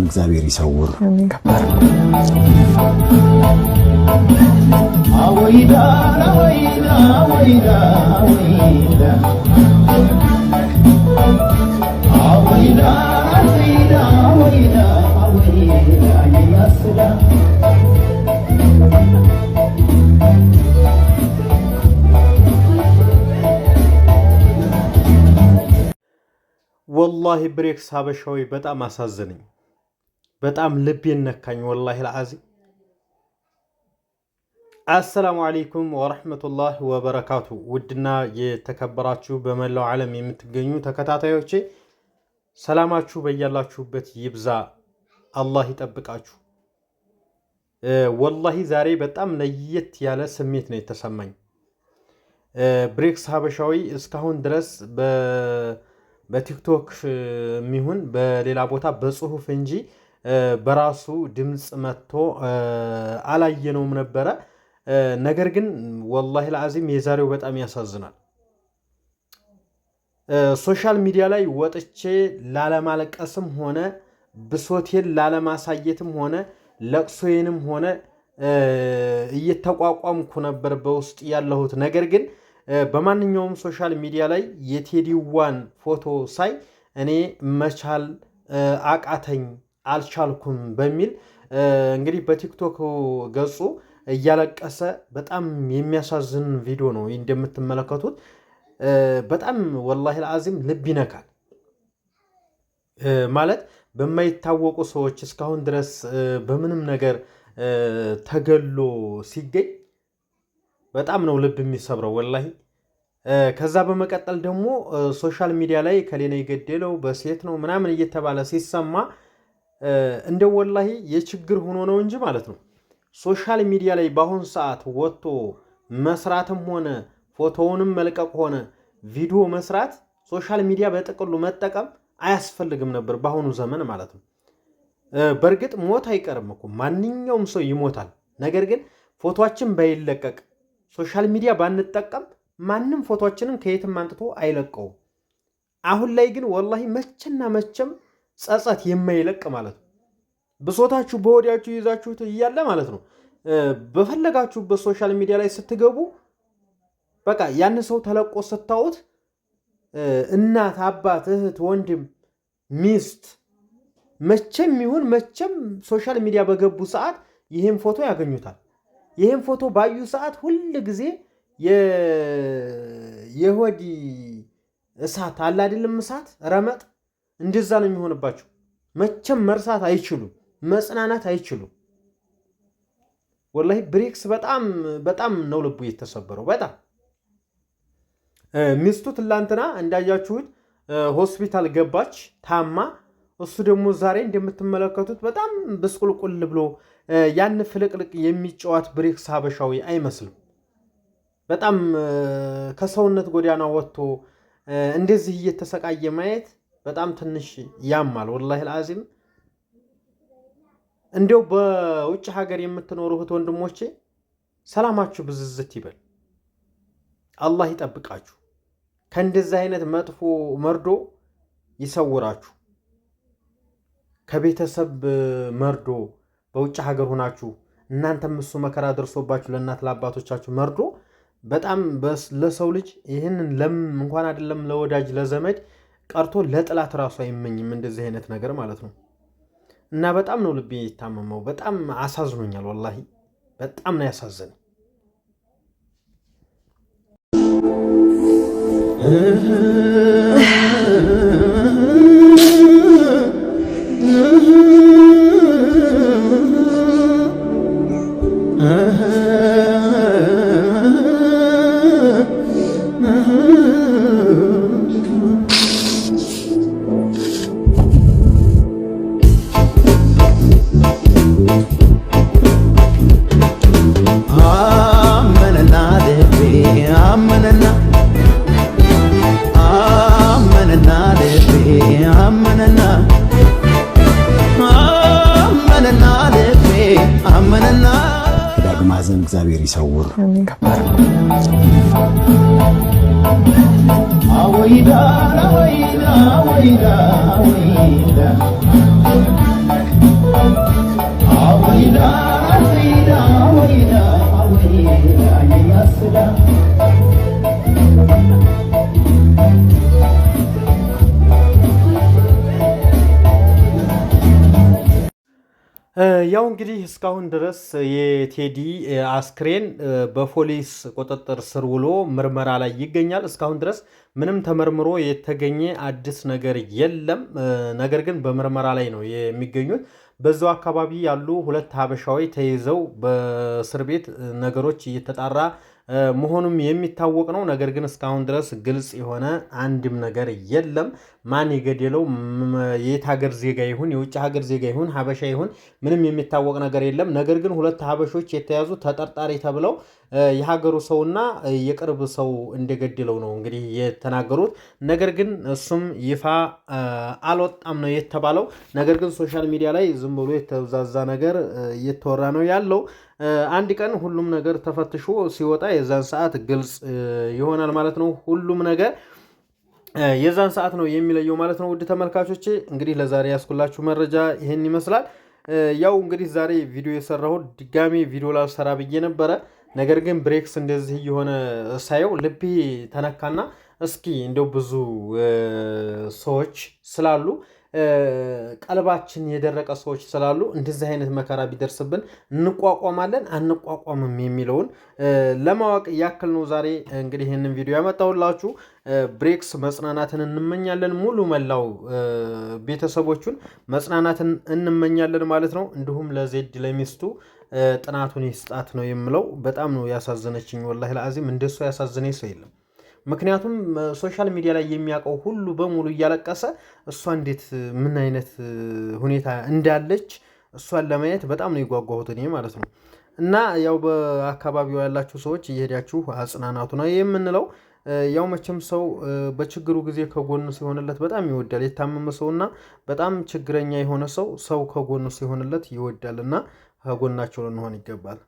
እግዚአብሔር ይሰውር። አወይዳ አወይዳ አወይዳ አወይዳ አወይዳ አወይዳ አወይዳ አወይዳ ያስዳ ወላሂ ብሬክስ ሀበሻዊ በጣም አሳዘነኝ። በጣም ልቤን ነካኝ ወላሂ العظيم። አሰላሙ አለይኩም ወራህመቱላሂ ወበረካቱ። ውድና የተከበራችሁ በመላው ዓለም የምትገኙ ተከታታዮቼ ሰላማችሁ በያላችሁበት ይብዛ፣ አላህ ይጠብቃችሁ። ወላሂ ዛሬ በጣም ለየት ያለ ስሜት ነው የተሰማኝ። ብሬክስ ሀበሻዊ እስካሁን ድረስ በቲክቶክ የሚሆን በሌላ ቦታ በጽሁፍ እንጂ በራሱ ድምጽ መጥቶ አላየነውም ነበረ። ነገር ግን ወላሂ العظيم የዛሬው በጣም ያሳዝናል። ሶሻል ሚዲያ ላይ ወጥቼ ላለማለቀስም ሆነ ብሶቴን ላለማሳየትም ሆነ ለቅሶዬንም ሆነ እየተቋቋምኩ ነበር በውስጥ ያለሁት። ነገር ግን በማንኛውም ሶሻል ሚዲያ ላይ የቴዲዋን ፎቶ ሳይ እኔ መቻል አቃተኝ አልቻልኩም በሚል እንግዲህ በቲክቶክ ገጹ እያለቀሰ በጣም የሚያሳዝን ቪዲዮ ነው እንደምትመለከቱት። በጣም ወላሂ العظيم ልብ ይነካል። ማለት በማይታወቁ ሰዎች እስካሁን ድረስ በምንም ነገር ተገሎ ሲገኝ በጣም ነው ልብ የሚሰብረው ወላሂ። ከዛ በመቀጠል ደግሞ ሶሻል ሚዲያ ላይ ከሌላ የገደለው በሴት ነው ምናምን እየተባለ ሲሰማ እንደው ወላሂ የችግር ሆኖ ነው እንጂ ማለት ነው። ሶሻል ሚዲያ ላይ በአሁን ሰዓት ወጥቶ መስራትም ሆነ ፎቶውንም መልቀቅ ሆነ ቪዲዮ መስራት ሶሻል ሚዲያ በጥቅሉ መጠቀም አያስፈልግም ነበር በአሁኑ ዘመን ማለት ነው። በእርግጥ ሞት አይቀርም እኮ ማንኛውም ሰው ይሞታል። ነገር ግን ፎቶአችን ባይለቀቅ ሶሻል ሚዲያ ባንጠቀም ማንም ፎቶአችንን ከየትም አንጥቶ አይለቀውም። አሁን ላይ ግን ወላሂ መቼና መቼም ጸጸት የማይለቅ ማለት ነው። ብሶታችሁ በወዲያችሁ ይዛችሁት እያለ ማለት ነው በፈለጋችሁበት ሶሻል ሚዲያ ላይ ስትገቡ በቃ ያን ሰው ተለቆ ስታዩት እናት፣ አባት፣ እህት፣ ወንድም፣ ሚስት መቼም ይሁን መቼም ሶሻል ሚዲያ በገቡ ሰዓት ይሄን ፎቶ ያገኙታል። ይሄን ፎቶ ባዩ ሰዓት ሁሉ ጊዜ የሆዲ እሳት አለ አይደለም፣ እሳት ረመጥ እንደዛ ነው የሚሆንባቸው። መቼም መርሳት አይችሉም፣ መጽናናት አይችሉም። ወላሂ ብሬክስ በጣም ነው ልቡ የተሰበረው። በጣም ሚስቱ ትላንትና እንዳያችሁት ሆስፒታል ገባች ታማ። እሱ ደግሞ ዛሬ እንደምትመለከቱት በጣም ብስቁልቁል ብሎ ያን ፍልቅልቅ የሚጫወት ብሬክስ ሀበሻዊ አይመስልም። በጣም ከሰውነት ጎዳና ወጥቶ እንደዚህ እየተሰቃየ ማየት በጣም ትንሽ ያማል ወላሂ العظيم። እንደው በውጭ ሀገር የምትኖሩ እህት ወንድሞቼ ሰላማችሁ ብዝዝት ይበል፣ አላህ ይጠብቃችሁ፣ ከእንደዚህ አይነት መጥፎ መርዶ ይሰውራችሁ። ከቤተሰብ መርዶ በውጭ ሀገር ሆናችሁ እናንተም እሱ መከራ ደርሶባችሁ ለእናት ለአባቶቻችሁ መርዶ በጣም ለሰው ልጅ ይህንን እንኳን አይደለም ለወዳጅ ለዘመድ ቀርቶ ለጥላት ራሱ አይመኝም እንደዚህ አይነት ነገር ማለት ነው። እና በጣም ነው ልቤ የታመመው። በጣም አሳዝኖኛል ወላሂ በጣም ነው ያሳዘነኝ። ዳግም ሐዘን እግዚአብሔር ይሰውር። አወይዳ አወይዳ አወይዳ አወይዳ አወይዳ አወይዳ አወይዳ አወይዳ ያስዳ ያው እንግዲህ እስካሁን ድረስ የቴዲ አስክሬን በፖሊስ ቁጥጥር ስር ውሎ ምርመራ ላይ ይገኛል። እስካሁን ድረስ ምንም ተመርምሮ የተገኘ አዲስ ነገር የለም። ነገር ግን በምርመራ ላይ ነው የሚገኙት። በዛው አካባቢ ያሉ ሁለት ሀበሻዊ ተይዘው በእስር ቤት ነገሮች እየተጣራ መሆኑም የሚታወቅ ነው። ነገር ግን እስካሁን ድረስ ግልጽ የሆነ አንድም ነገር የለም። ማን የገደለው የት ሀገር ዜጋ ይሁን የውጭ ሀገር ዜጋ ይሁን ሀበሻ ይሁን ምንም የሚታወቅ ነገር የለም። ነገር ግን ሁለት ሀበሾች የተያዙ ተጠርጣሪ ተብለው የሀገሩ ሰውና የቅርብ ሰው እንደገደለው ነው እንግዲህ የተናገሩት። ነገር ግን እሱም ይፋ አልወጣም ነው የተባለው። ነገር ግን ሶሻል ሚዲያ ላይ ዝም ብሎ የተዛዛ ነገር እየተወራ ነው ያለው። አንድ ቀን ሁሉም ነገር ተፈትሾ ሲወጣ የዛን ሰዓት ግልጽ ይሆናል ማለት ነው። ሁሉም ነገር የዛን ሰዓት ነው የሚለየው ማለት ነው። ውድ ተመልካቾቼ እንግዲህ ለዛሬ ያስኩላችሁ መረጃ ይሄን ይመስላል። ያው እንግዲህ ዛሬ ቪዲዮ የሰራሁት ድጋሜ ቪዲዮ ላልሰራ ብዬ ነበረ። ነገር ግን ብሬክስ እንደዚህ የሆነ ሳየው ልቤ ተነካና እስኪ እንደው ብዙ ሰዎች ስላሉ ቀልባችን የደረቀ ሰዎች ስላሉ እንደዚህ አይነት መከራ ቢደርስብን እንቋቋማለን አንቋቋምም የሚለውን ለማወቅ ያክል ነው ዛሬ እንግዲህ ይህንን ቪዲዮ ያመጣሁላችሁ። ብሬክስ መጽናናትን እንመኛለን፣ ሙሉ መላው ቤተሰቦቹን መጽናናትን እንመኛለን ማለት ነው። እንዲሁም ለዜድ ለሚስቱ ጥናቱን ይስጣት ነው የምለው። በጣም ነው ያሳዘነችኝ ወላሂ ለአዚም፣ እንደሷ ያሳዘነኝ ሰው የለም። ምክንያቱም ሶሻል ሚዲያ ላይ የሚያውቀው ሁሉ በሙሉ እያለቀሰ እሷ እንዴት ምን አይነት ሁኔታ እንዳለች እሷን ለማየት በጣም ነው የጓጓሁት እኔ ማለት ነው። እና ያው በአካባቢው ያላችሁ ሰዎች እየሄዳችሁ አጽናናቱ ነው የምንለው። ያው መቼም ሰው በችግሩ ጊዜ ከጎኑ ሲሆንለት በጣም ይወዳል። የታመመ ሰውና በጣም ችግረኛ የሆነ ሰው ከጎኑ ሲሆንለት ይወዳል እና ከጎናቸው ልንሆን ይገባል።